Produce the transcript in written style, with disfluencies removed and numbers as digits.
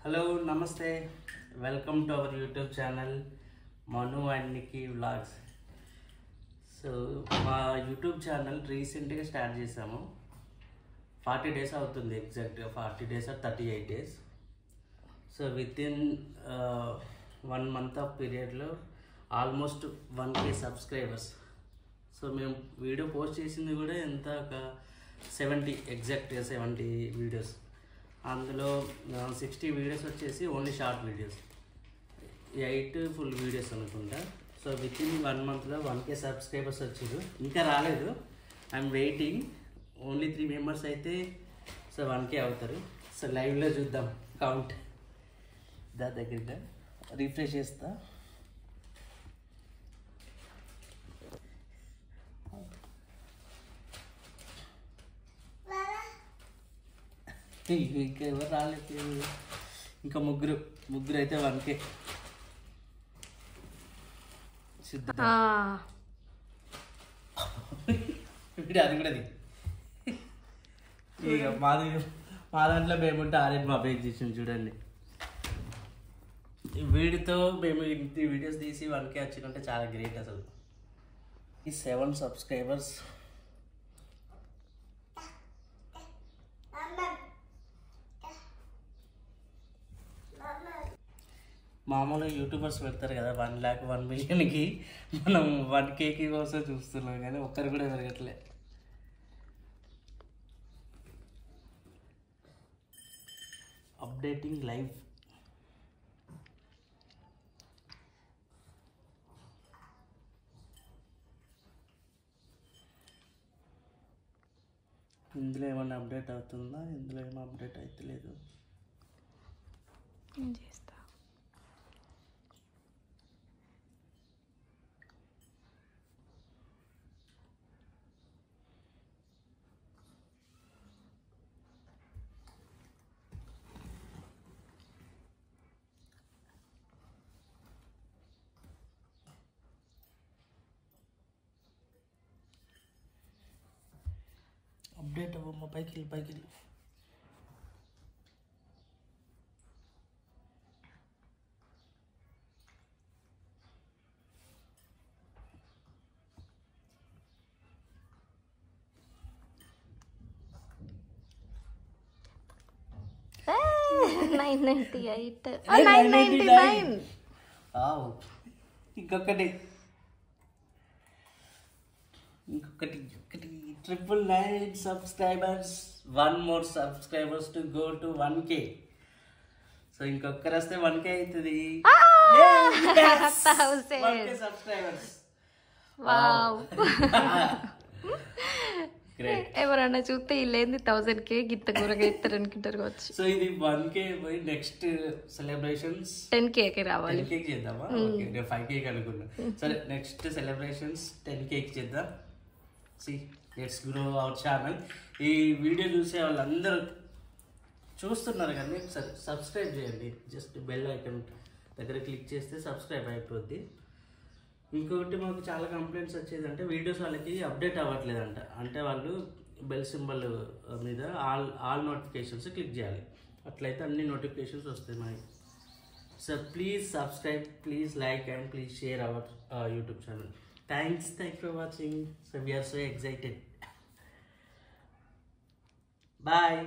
Hello, Namaste. Welcome to our YouTube channel, Manu and Nikki Vlogs. So, మా YouTube channel రీసెంట్గా start చేసాము. 40 days అవుతుంది, ఎగ్జాక్ట్గా 40 days or 38 days. So with in 1 month of పీరియడ్లో almost 1K subscribers. So మేము video post చేసింది కూడా ఎంత ఒక 70, ఎగ్జాక్ట్గా 70 వీడియోస్. అందులో 60 వీడియోస్ వచ్చేసి only short videos, 8 full videos అనుకుంటా. సో విత్ ఇన్ 1 monthలో 1K సబ్స్క్రైబర్స్ వచ్చారు. ఇంకా రాలేదు, ఐఎమ్ వెయిటింగ్. ఓన్లీ 3 members అయితే సో 1K అవుతారు. సో లైవ్లో చూద్దాం కౌంట్. దగ్గరగా రిఫ్రెష్ చేస్తా. ఇంకా ఎవరు రాలేదు, ఇంకా ముగ్గురు అయితే 1K. అది కూడా ఇక మా దాంట్లో మేముంటే ఆరెంజ్ మా పేజ్ చేసాం చూడండి. వీడితో మేము ఇంటి వీడియోస్ తీసి 1K వచ్చిందంటే చాలా గ్రేట్ అసలు. ఈ 7 సబ్స్క్రైబర్స్ మామూలుగా యూట్యూబర్స్ పెడతారు కదా 1 lakh 1 millionకి, మనం 1Kకి కోసం చూస్తున్నాం కానీ ఒక్కరు కూడా పెరగట్లే. Updating live. ఇందులో ఏమన్నా అప్డేట్ అవుతుందా? ఇందులో ఏమో అప్డేట్ అవుతలేదు. చేస్తా. అప్డేట్ అవ్వమ్మా, పైకి వెళ్ళి. ఇంకొకటి 999 subscribers. 1 more subscribers to go to 1K. So ఇంకొకరు వస్తే 1K అవుతుంది. 1K subscribers. ఎవరన్నా చూస్తే వీళ్ళేంది 1000K గిత్త కూరగా ఇస్తారు అనుకుంటారు కావచ్చు. సో ఇది 1K పోయి నెక్స్ట్ సెలబ్రేషన్స్ 10Kకి రావాలి. 10Kకి చేద్దామా? ఓకే, నేను 5Kకి అనుకున్నా. సరే, నెక్స్ట్ సెలబ్రేషన్స్ 10Kకి చేద్దాం. See let's grow our channel. ఈ వీడియో చూసే వాళ్ళందరూ చూస్తున్నారు కానీ సబ్స్క్రైబ్ చేయండి. జస్ట్ బెల్ ఐకాన్ దగ్గర క్లిక్ చేస్తే సబ్స్క్రైబ్ అయిపోద్ది. ఇంకొకటి మాకు చాలా కంప్లైంట్స్ వచ్చేదంటే వీడియోస్ వాళ్ళకి అప్డేట్ అవ్వట్లేదంట. అంటే వాళ్ళు బెల్ సింబల్ మీద ఆల్ నోటిఫికేషన్స్ క్లిక్ చేయాలి. అట్లయితే అన్ని నోటిఫికేషన్స్ వస్తాయి మనకి. So please subscribe, please like and please share our YouTube channel. Thanks for watching. So we are so excited. Bye.